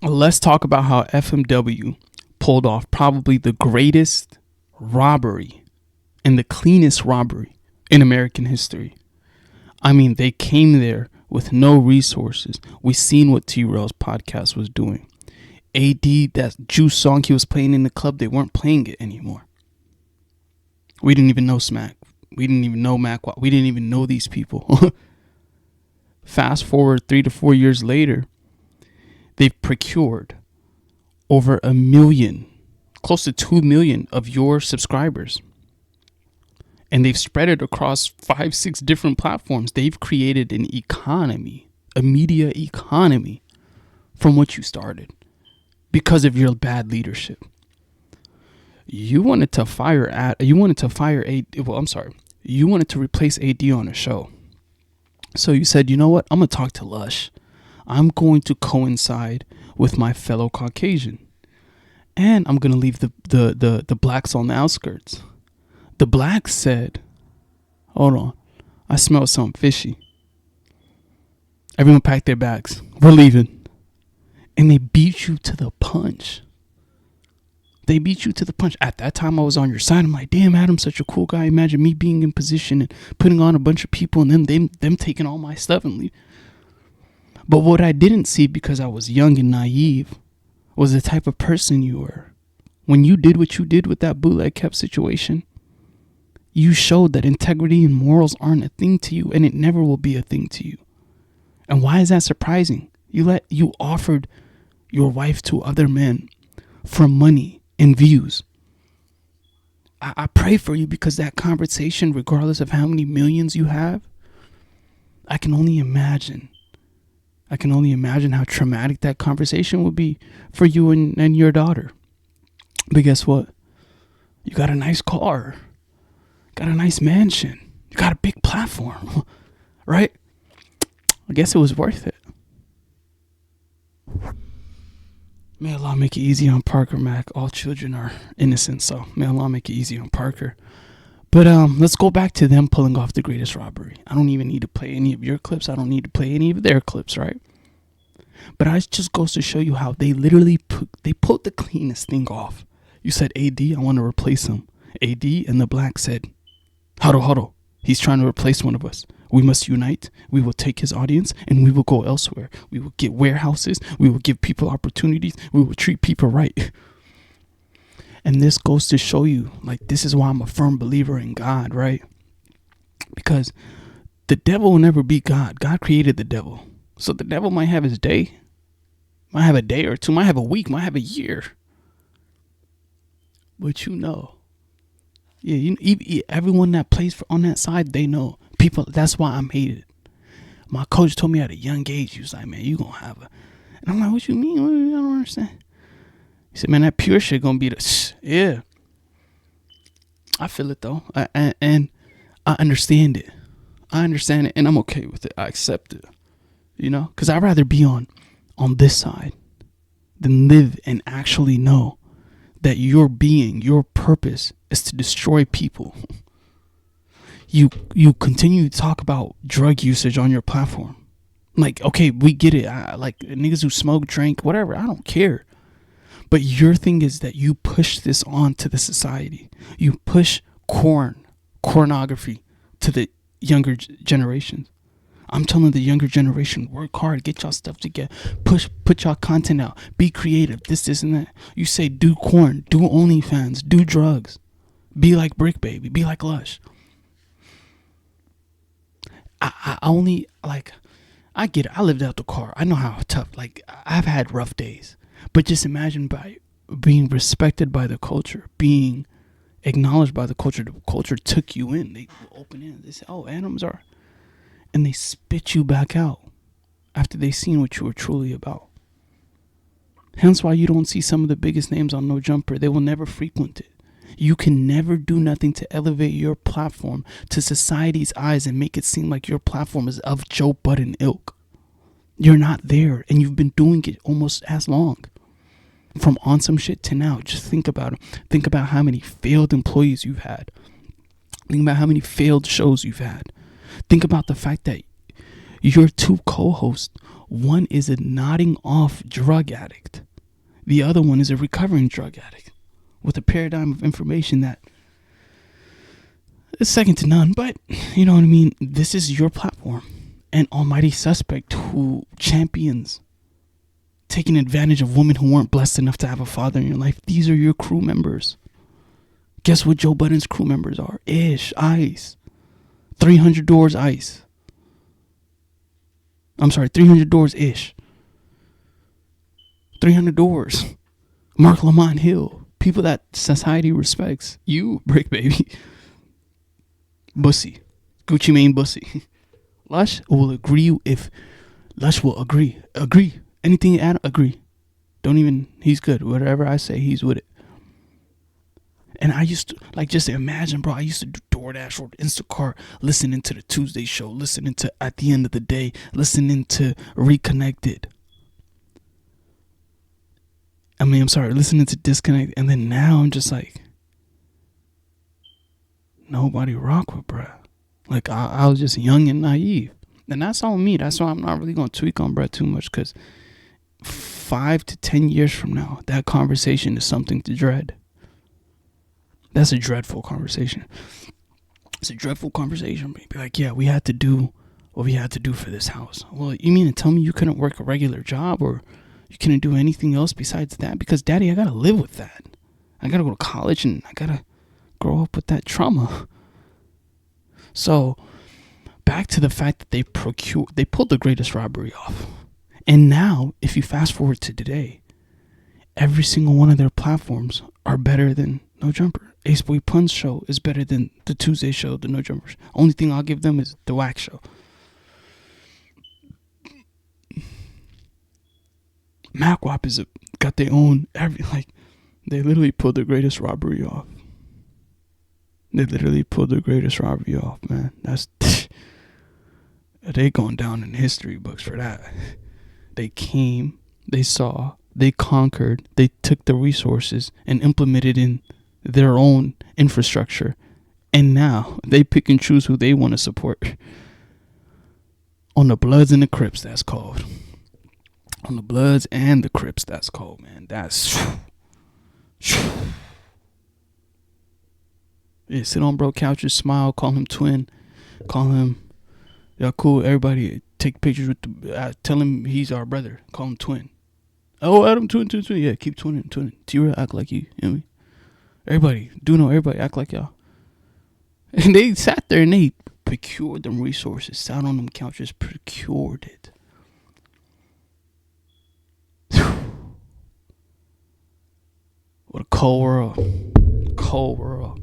let's talk about how FMW pulled off probably the greatest robbery and the cleanest robbery in American history. I mean, they came there with no resources. We seen what T-Rail's podcast was doing. AD, that Juice song he was playing in the club, they weren't playing it anymore. We didn't even know Smack. We didn't even know mackwop. We didn't even know these people. Fast forward 3 to 4 years later, they've procured over 1 million, close to 2 million of your subscribers. And they've spread it across 5-6 different platforms. They've created an economy, a media economy from what you started because of your bad leadership. You wanted to you wanted to replace AD on a show. So you said, you know what? I'm going to talk to Lush. I'm going to coincide with my fellow Caucasian. And I'm going to leave the blacks on the outskirts. The blacks said, hold on, I smell something fishy. Everyone packed their bags. We're leaving. And they beat you to the punch. They beat you to the punch. At that time, I was on your side. I'm like, damn, Adam's such a cool guy. Imagine me being in position and putting on a bunch of people and then them taking all my stuff and leave. But what I didn't see, because I was young and naive, was the type of person you were. When you did what you did with that bootleg kept situation, you showed that integrity and morals aren't a thing to you, and it never will be a thing to you. And why is that surprising? You offered your wife to other men for money and views. I pray for you, because that conversation, regardless of how many millions you have, I can only imagine how traumatic that conversation would be for you and your daughter. But guess what? You got a nice car, got a nice mansion, you got a big platform, right? I guess it was worth it. May Allah make it easy on Parker, Mac. All children are innocent, so may Allah make it easy on Parker. But let's go back to them pulling off the greatest robbery. I don't even need to play any of your clips. I don't need to play any of their clips, right? But it just goes to show you how they literally pulled the cleanest thing off. You said, AD, I want to replace him. AD and the black said, huddle. He's trying to replace one of us. We must unite. We will take his audience and we will go elsewhere. We will get warehouses. We will give people opportunities. We will treat people right. And this goes to show you, like, this is why I'm a firm believer in God, right? Because the devil will never be God. God created the devil. So the devil might have his day. Might have a day or two. Might have a week. Might have a year. But everyone that plays on that side, they know. People, that's why I'm hated. My coach told me at a young age, he was like, man, you gonna have a... And I'm like, what you mean? I don't understand. He said, man, that pure shit gonna be the... Yeah. I feel it, though. And I understand it. And I'm okay with it. I accept it. You know? Because I'd rather be on this side than live and actually know that your purpose is to destroy people. You continue to talk about drug usage on your platform. Like, okay, we get it. Like niggas who smoke, drink, whatever. I don't care. But your thing is that you push this on to the society. You push pornography to the younger generations. I'm telling the younger generation, work hard, get y'all stuff together, put y'all content out, be creative, this and that. You say do corn, do OnlyFans, do drugs, be like Bricc, baby, be like Lush. I only, like, I get it. I lived out the car. I know how tough, like, I've had rough days. But just imagine by being respected by the culture, being acknowledged by the culture took you in. They open in. They say, oh, Adams are. And they spit you back out after they seen what you were truly about. Hence why you don't see some of the biggest names on No Jumper. They will never frequent it. You can never do nothing to elevate your platform to society's eyes and make it seem like your platform is of Joe Budden ilk. You're not there, and you've been doing it almost as long. From on some shit to now. Just think about it. Think about how many failed employees you've had. Think about how many failed shows you've had. Think about the fact that your two co-hosts One is a nodding off drug addict. The other one is a recovering drug addict with a paradigm of information that is second to none. But you know what I mean? This is your platform. An almighty suspect who champions taking advantage of women who weren't blessed enough to have a father in your life. These are your crew members. Guess what Joe Budden's crew members are? Ish, Ice. 300 Doors, Ice. I'm sorry, 300 Doors, Ish. 300 Doors. Mark Lamont Hill. People that society respects. You, Bricc baby. Bussy. Gucci Mane Bussy. Lush will agree if Lush will agree. Agree. Anything you add, agree. Don't even, he's good. Whatever I say, he's with it. And I used to, like, just imagine, bro, I used to do DoorDash or Instacart, listening to the Tuesday show, listening to At the End of the Day, listening to Reconnected. Listening to Disconnect. And then now I'm just like, nobody rock with, bro. Like, I was just young and naive. And that's on me. That's why I'm not really going to tweak on Brett too much, because 5 to 10 years from now, that conversation is something to dread. That's a dreadful conversation. It's a dreadful conversation. Be like, yeah, we had to do what we had to do for this house. Well, you mean to tell me you couldn't work a regular job, or you couldn't do anything else besides that? Because, Daddy, I got to live with that. I got to go to college, and I got to grow up with that trauma. So, back to the fact that they pulled the greatest robbery off. And now, if you fast forward to today, every single one of their platforms are better than No Jumper. Aceboy Pun's show is better than the Tuesday show, the No Jumpers. Only thing I'll give them is the Wax show. mackwop got their own they literally pulled the greatest robbery off. They literally pulled the greatest robbery off, man. That's they going down in history books for that. They came, they saw, they conquered, they took the resources and implemented in their own infrastructure. And now they pick and choose who they want to support. On the Bloods and the Crips, that's called. On the Bloods and the Crips, that's called, man. That's... Yeah, sit on bro couches, smile, call him twin, call him, yeah, cool, everybody take pictures with the, tell him he's our brother, call him twin. Oh, Adam, twin, yeah, keep twinning. T-Real, act like you know me? Everybody, everybody act like y'all. And they sat there and they procured them resources, sat on them couches, procured it. What a cold world. Cold world.